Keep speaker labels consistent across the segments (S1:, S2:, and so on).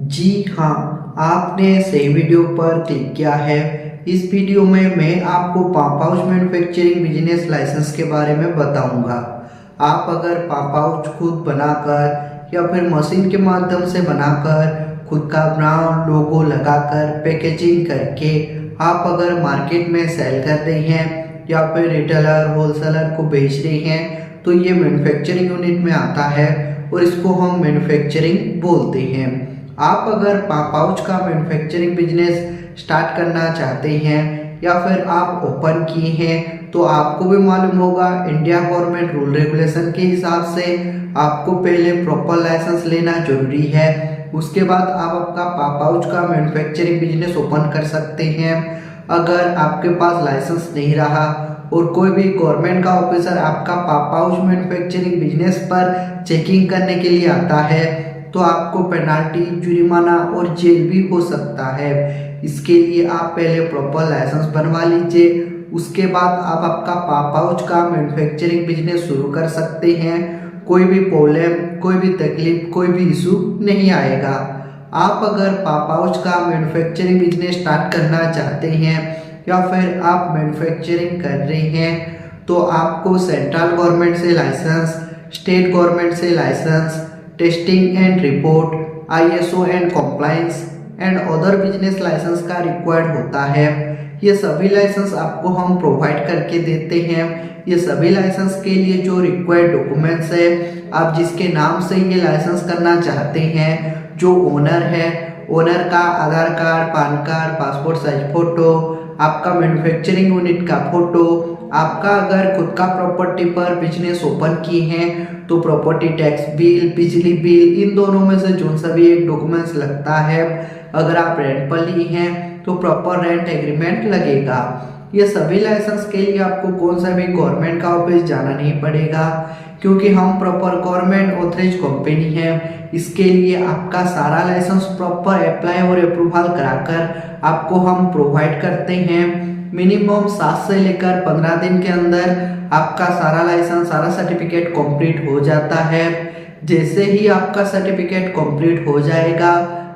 S1: जी हाँ, आपने सही वीडियो पर क्लिक किया है। इस वीडियो में मैं आपको पाउच मैन्युफैक्चरिंग बिजनेस लाइसेंस के बारे में बताऊंगा। आप अगर पाउच खुद बनाकर या फिर मशीन के माध्यम से बनाकर खुद का ब्रांड लोगो लगाकर पैकेजिंग करके आप अगर मार्केट में सेल कर रहे हैं या फिर रिटेलर होलसेलर को बेच रहे हैं तो ये मैन्युफैक्चरिंग यूनिट में आता है और इसको हम मैन्युफैक्चरिंग बोलते हैं। आप अगर पाउच का मैन्युफैक्चरिंग बिजनेस स्टार्ट करना चाहते हैं या फिर आप ओपन किए हैं तो आपको भी मालूम होगा इंडिया गवर्नमेंट रूल रेगुलेशन के हिसाब से आपको पहले प्रॉपर लाइसेंस लेना जरूरी है। उसके बाद आप आपका पाउच का मैन्युफैक्चरिंग बिजनेस ओपन कर सकते हैं। अगर आपके पास लाइसेंस नहीं रहा और कोई भी गवर्नमेंट का ऑफिसर आपका पाउच मैन्युफैक्चरिंग बिजनेस पर चेकिंग करने के लिए आता है तो आपको पेनाल्टी, जुर्माना और जेल भी हो सकता है। इसके लिए आप पहले प्रॉपर लाइसेंस बनवा लीजिए। उसके बाद आप आपका पाउच का मैन्युफैक्चरिंग बिजनेस शुरू कर सकते हैं। कोई भी प्रॉब्लम, कोई भी तकलीफ, कोई भी इशू नहीं आएगा। आप अगर पाउच का मैन्युफैक्चरिंग बिजनेस स्टार्ट करना चाहते हैं या फिर आप मैन्युफैक्चरिंग कर रहे हैं तो आपको सेंट्रल गवर्नमेंट से लाइसेंस, स्टेट गवर्नमेंट से license, testing and report, ISO and compliance and other business license का रिक्वायर्ड होता है। ये सभी लाइसेंस आपको हम प्रोवाइड करके देते हैं। ये सभी लाइसेंस के लिए जो रिक्वायर्ड डॉक्यूमेंट्स है, आप जिसके नाम से ये लाइसेंस करना चाहते हैं, जो ओनर है, ओनर का Aadhaar card, PAN card, passport size photo, आपका मैन्युफैक्चरिंग यूनिट का फोटो, आपका अगर खुद का प्रॉपर्टी पर बिजनेस ओपन किए हैं तो प्रॉपर्टी टैक्स बिल, बिजली बिल, इन दोनों में से जो सा भी एक डॉक्यूमेंट्स लगता है। अगर आप रेंट पर लिए हैं तो प्रॉपर रेंट एग्रीमेंट लगेगा। ये सभी लाइसेंस के लिए आपको कौन सा भी गवर्नमेंट का ऑफिस जाना नहीं पड़ेगा क्योंकि हम प्रॉपर गवर्नमेंट ऑथराइज कंपनी है। इसके लिए आपका सारा लाइसेंस प्रॉपर अप्लाई और अप्रूवल कराकर आपको हम प्रोवाइड करते हैं। मिनिमम 7 से लेकर 15 दिन के अंदर आपका सारा लाइसेंस, सारा सर्टिफिकेट कंप्लीट हो जाता है। जैसे ही आपका सर्टिफिकेट कंप्लीट हो जाएगा,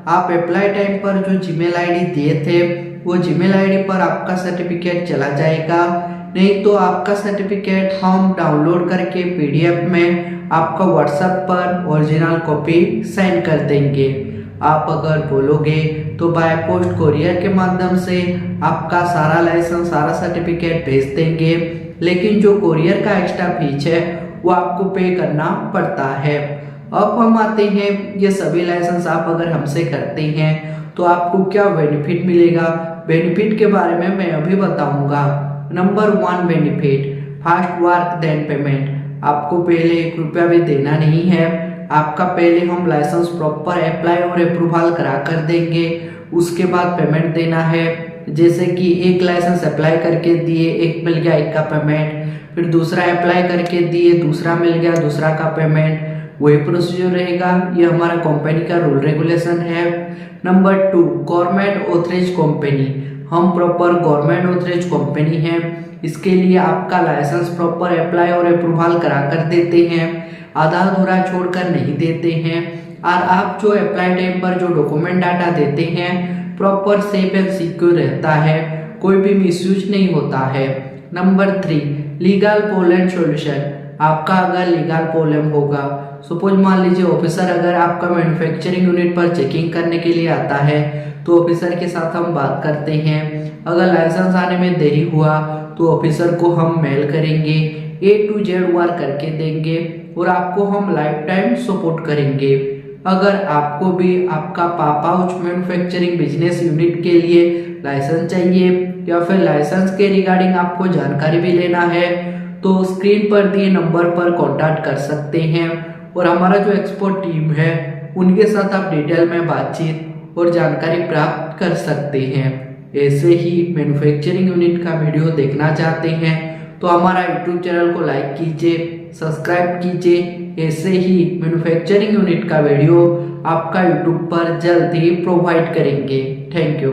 S1: आप अप्लाई टाइम पर जो जीमेल आईडी दिए थे वो जीमेल आईडी पर आपका सर्टिफिकेट चला जाएगा। नहीं तो आपका सर्टिफिकेट हम डाउनलोड करके PDF में आपका व्हाट्सएप पर ओरिजिनल कॉपी सेंड कर देंगे। आप अगर बोलोगे तो बाय पोस्ट कोरियर के माध्यम से आपका सारा लाइसेंस, सारा सर्टिफिकेट भेज देंगे, लेकिन जो कोरियर का एक्स्ट्रा फीस है वो आपको पे करना पड़ता है। अब हम आते हैं, ये सभी लाइसेंस आप अगर हमसे करते हैं तो आपको क्या बेनिफिट मिलेगा। बेनिफिट के बारे में मैं अभी बताऊंगा। Number 1 benefit, fast work then payment. आपको पहले 1 रुपया भी देना नहीं है। आपका पहले हम लाइसेंस प्रॉपर अप्लाई और अप्रूवल करा कर देंगे, उसके बाद पेमेंट देना है। जैसे कि एक लाइसेंस अप्लाई करके दिए, एक मिल गया, एक का पेमेंट, फिर दूसरा अप्लाई करके दिए, दूसरा मिल गया, दूसरा का पेमेंट, वही प्रोसीजर रहेगा। ये हमारा कंपनी का रूल रेगुलेशन है। Number 2, government authorize company. हम प्रॉपर गवर्नमेंट ऑथराइज कंपनी है। इसके लिए आपका लाइसेंस प्रॉपर अप्लाई और अप्रूवल करा कर देते हैं, आधा अधूरा छोड़कर नहीं देते हैं। और आप जो अप्लाई टाइम पर जो डॉक्यूमेंट डाटा देते हैं प्रॉपर सेफ एंड सिक्योर रहता है, कोई भी मिसयूज नहीं होता है। Number 3, legal problem solution. आपका अगर लीगल प्रॉब्लम होगा, सपोज मान लीजिए ऑफिसर अगर आपका मैन्युफैक्चरिंग यूनिट पर चेकिंग करने के लिए आता है तो ऑफिसर के साथ हम बात करते हैं। अगर लाइसेंस आने में देरी हुआ तो ऑफिसर को हम मेल करेंगे, A to Z वर्क करके देंगे और आपको हम लाइफ टाइम सपोर्ट करेंगे। अगर आपको भी आपका पाउच मैन्युफैक्चरिंग बिजनेस यूनिट के लिए लाइसेंस चाहिए या फिर लाइसेंस के रिगार्डिंग आपको जानकारी भी लेना है तो स्क्रीन पर दिए नंबर पर कॉन्टैक्ट कर सकते हैं और हमारा जो एक्सपर्ट टीम है उनके साथ आप डिटेल में बातचीत और जानकारी प्राप्त कर सकते हैं। ऐसे ही मैन्युफैक्चरिंग यूनिट का वीडियो देखना चाहते हैं तो हमारा YouTube चैनल को लाइक कीजिए, सब्सक्राइब कीजिए। ऐसे ही मैन्युफैक्चरिंग यूनिट का वीडियो आपका YouTube पर जल्द ही प्रोवाइड करेंगे। Thank you.